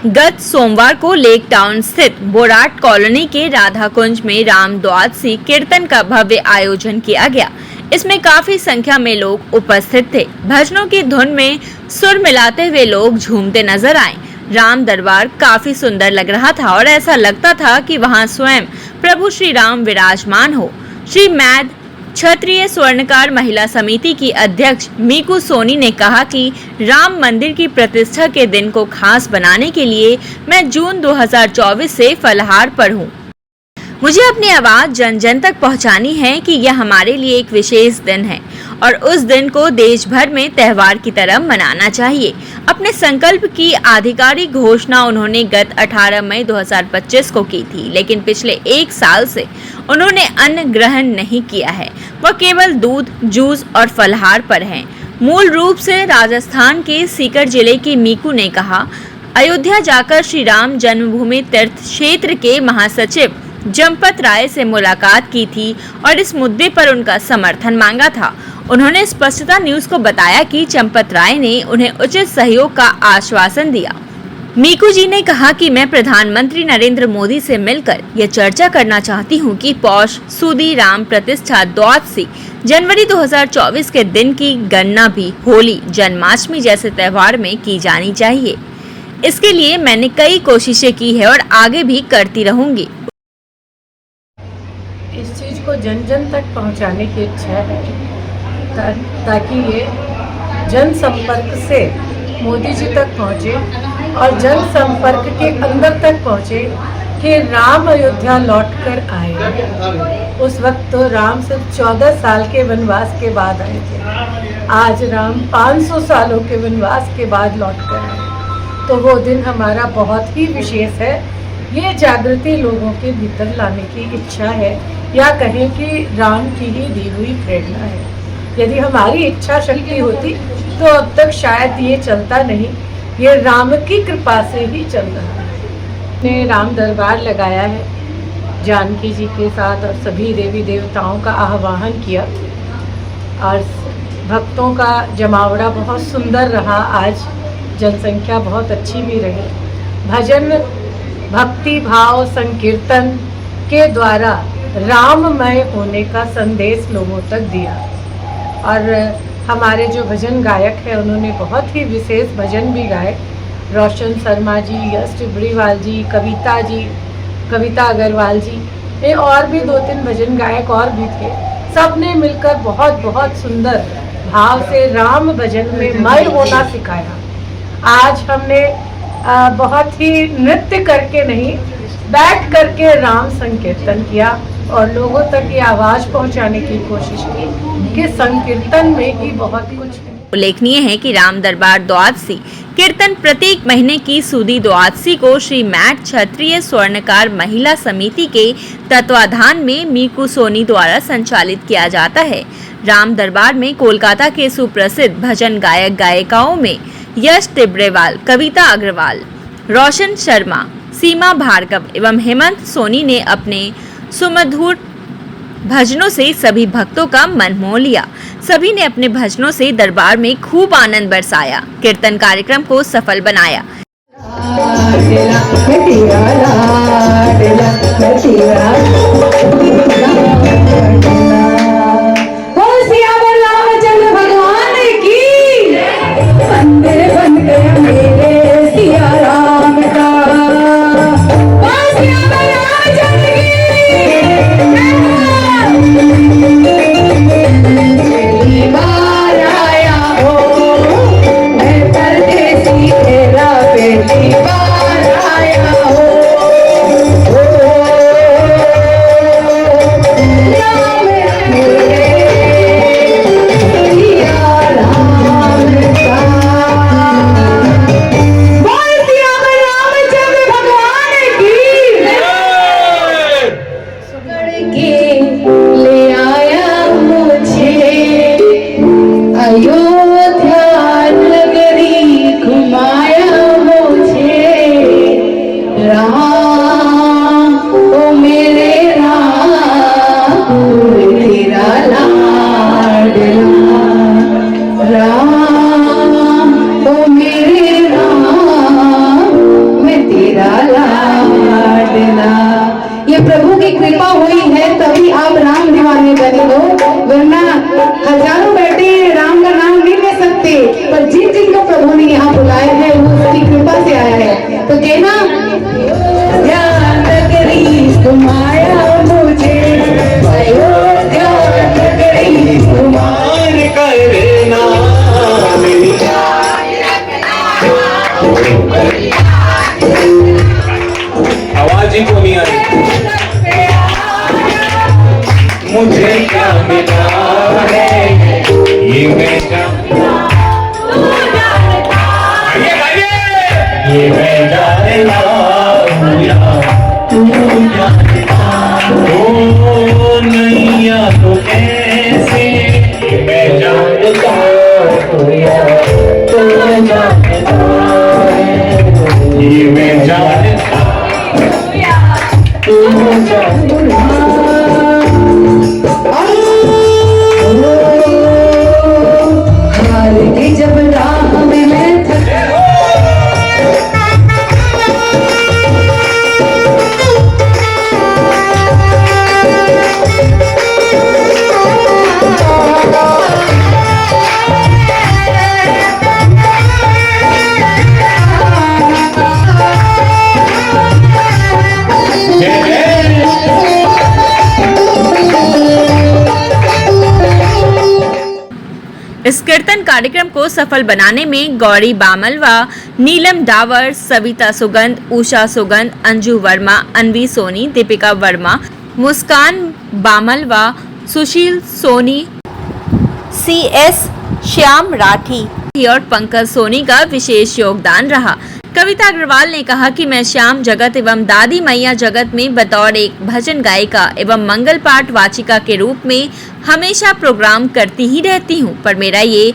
गत सोमवार को लेक टाउन स्थित बोराट कॉलोनी के राधा कुंज में राम द्वादशी कीर्तन का भव्य आयोजन किया गया। इसमें काफी संख्या में लोग उपस्थित थे। भजनों की धुन में सुर मिलाते हुए लोग झूमते नजर आए। राम दरबार काफी सुंदर लग रहा था और ऐसा लगता था कि वहां स्वयं प्रभु श्री राम विराजमान हो। श्री मैद क्षत्रिय स्वर्णकार महिला समिति की अध्यक्ष मीकू सोनी ने कहा कि राम मंदिर की प्रतिष्ठा के दिन को खास बनाने के लिए मैं जून 2024 से फलाहार पर हूँ। मुझे अपनी आवाज जन जन तक पहुँचानी है कि यह हमारे लिए एक विशेष दिन है और उस दिन को देश भर में त्योहार की तरह मनाना चाहिए। अपने संकल्प की आधिकारिक घोषणा उन्होंने गत 18 मई 2025 को की थी, लेकिन पिछले एक साल से उन्होंने अन्न ग्रहण नहीं किया है। वह केवल दूध, जूस और फलाहार पर हैं। मूल रूप से राजस्थान के सीकर जिले के मीकू ने कहा, अयोध्या जाकर श्री राम जन्मभूमि तीर्थ क्षेत्र के महासचिव जमपत राय से मुलाकात की थी और इस मुद्दे पर उनका समर्थन मांगा था। उन्होंने स्पष्टता न्यूज को बताया कि चंपत राय ने उन्हें उचित सहयोग का आश्वासन दिया। मीकू जी ने कहा कि मैं प्रधानमंत्री नरेंद्र मोदी से मिलकर यह चर्चा करना चाहती हूं कि पौष सुदी राम प्रतिष्ठा द्वादशी जनवरी 2024 के दिन की गणना भी होली, जन्माष्टमी जैसे त्योहार में की जानी चाहिए। इसके लिए मैंने कई कोशिशें की है और आगे भी करती रहूंगी। इस चीज को जन जन तक पहुंचाने की इच्छा है ताकि ये जन संपर्क से मोदी जी तक पहुंचे और जन संपर्क के अंदर तक पहुंचे कि राम अयोध्या लौट कर आए। उस वक्त तो राम सिर्फ 14 साल के वनवास के बाद आए थे। आज राम 500 सालों के वनवास के बाद लौट कर आए, तो वो दिन हमारा बहुत ही विशेष है। ये जागृति लोगों के भीतर लाने की इच्छा है, या कहें कि राम की ही दी हुई प्रेरणा है। यदि हमारी इच्छा शक्ति होती तो अब तक शायद ये चलता नहीं। ये राम की कृपा से ही चल रहा है। ने राम दरबार लगाया है, जानकी जी के साथ और सभी देवी देवताओं का आह्वान किया और भक्तों का जमावड़ा बहुत सुंदर रहा। आज जनसंख्या बहुत अच्छी भी रही। भजन, भक्ति भाव, संकीर्तन के द्वारा राममय होने का संदेश लोगों तक दिया। और हमारे जो भजन गायक हैं उन्होंने बहुत ही विशेष भजन भी गाए। रोशन शर्मा जी, यश टिबड़ीवाल जी, कविता अग्रवाल जी, ये और भी 2-3 भजन गायक और भी थे। सब ने मिलकर बहुत बहुत सुंदर भाव से राम भजन में मय होना सिखाया। आज हमने बहुत ही नृत्य करके नहीं, बैठ करके राम संकीर्तन किया और लोगों तक ये आवाज पहुंचाने की कोशिश की कि संकीर्तन में ही बहुत कुछ है। उल्लेखनीय है कि राम दरबार द्वादशी कीर्तन प्रत्येक महीने की सुदी द्वादशी को श्री मैड क्षत्रिय स्वर्णकार महिला समिति के तत्वाधान में मीकू सोनी द्वारा संचालित किया जाता है। राम दरबार में कोलकाता के सुप्रसिद्ध भजन गायक गायिकाओं में यश टिब्रेवाल, कविता अग्रवाल, रोशन शर्मा, सीमा भार्गव एवं हेमंत सोनी ने अपने सुमधुर भजनों से सभी भक्तों का मन मोह लिया। सभी ने अपने भजनों से दरबार में खूब आनंद बरसाया, कीर्तन कार्यक्रम को सफल बनाया। मांगे बने हो, वरना हजारों बैठे हैं राम का नाम नहीं ले सकते, पर जिन जिनको प्रभु ने यहाँ बुलाया है वो उसकी कृपा से आया है। तो कहना ध्यान करी तुम्हारा मुझे, ध्यान करी मान करना मेरी आवाज ही को नहीं आ रही। मुझे क्या मिला है ये मैं जानता, ये मैं जानता हूँ या तू जानता हो नैया तो कैसे, ये मैं जानता हूँ या तू जानता है, ये मैं जानता तू जानता। हार के जब राह में मैं थक इस कीर्तन कार्यक्रम को सफल बनाने में गौरी बामलवा, नीलम डावर, सविता सुगंध, उषा सुगंध, अंजू वर्मा, अनवी सोनी, दीपिका वर्मा, मुस्कान बामलवा, सुशील सोनी, CS श्याम राठी और पंकज सोनी का विशेष योगदान रहा। कविता अग्रवाल ने कहा कि मैं श्याम जगत एवं दादी मैया जगत में बतौर एक भजन गायिका एवं मंगल पाठ वाचिका के रूप में हमेशा प्रोग्राम करती ही रहती हूँ, पर मेरा ये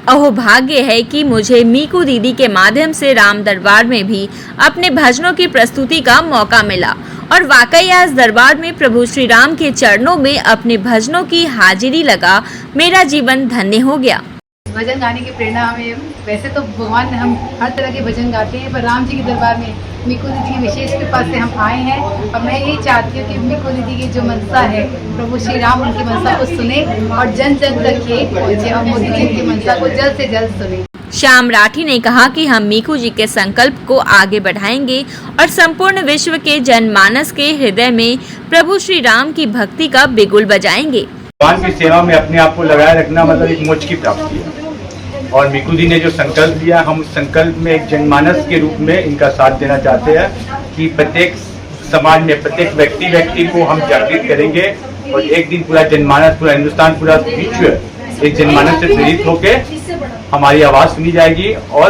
अहोभाग्य है कि मुझे मीकू दीदी के माध्यम से राम दरबार में भी अपने भजनों की प्रस्तुति का मौका मिला और वाकई आज दरबार में प्रभु श्री राम के चरणों में अपने भजनों की हाजिरी लगा मेरा जीवन धन्य हो गया। भजन गाने की प्रेरणा हमें, वैसे तो भगवान हम हर तरह के भजन गाते हैं, पर राम जी के दरबार में मीकू दीदी की विशेष कृपा से हम आए हैं और मैं यही चाहती हूँ कि मीकू दीदी की जो मनसा है प्रभु श्री राम उनकी मनसा को सुने और जन जन तक ये पहुँचे और मोदी जी की मनसा को जल्द से जल्द सुने। श्याम राठी ने कहा कि हम मीकू जी के संकल्प को आगे बढ़ाएंगे और संपूर्ण विश्व के जनमानस के हृदय में प्रभु श्री राम की भक्ति का बिगुल बजाएंगे। भगवान की सेवा में अपने आप को लगाए रखना मतलब एक मोक्ष की प्राप्ति है और मीकू जी ने जो संकल्प लिया, हम उस संकल्प में एक जनमानस के रूप में इनका साथ देना चाहते हैं कि प्रत्येक समाज में प्रत्येक व्यक्ति को हम जागृत करेंगे और एक दिन पूरा जनमानस, पूरा हिंदुस्तान, पूरा विश्व एक जनमानस से प्रेरित होकर हमारी आवाज सुनी जाएगी और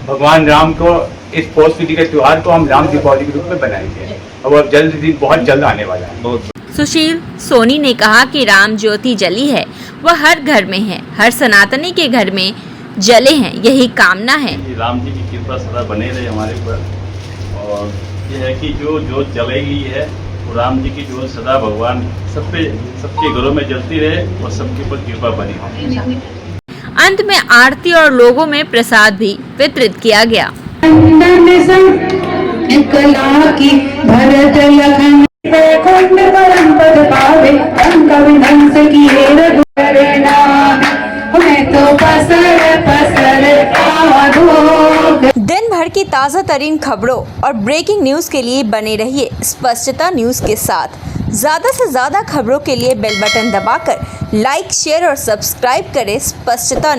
भगवान राम को इस पौष तिथि के त्योहार को हम राम दीपावली के रूप में बनाएंगे और वो जल्द दिन बहुत जल्द आने वाला है। बहुत सुशील सोनी ने कहा कि राम ज्योति जली है, वह हर घर में है, हर सनातनी के घर में जले हैं, यही कामना है। राम जी की कृपा सदा बने रहे हमारे ऊपर और यह है कि जो जोत जलेगी है वो राम जी की जोत सदा भगवान सबके घरों में जलती रहे और सबके ऊपर कृपा बनी हो। अंत में आरती और लोगों में प्रसाद भी वितरित किया गया। कला की भरत लखन कुंड परम पद पावे, अंक विध्वंस किए रघुवरना, मैं तो पसर आधो। दिन भर की ताज़ा तरीन खबरों और ब्रेकिंग न्यूज़ के लिए बने रहिए स्पष्टता न्यूज़ के साथ। ज़्यादा से ज़्यादा खबरों के लिए बेल बटन दबाकर लाइक, शेयर और सब्सक्राइब करें स्पष्टता।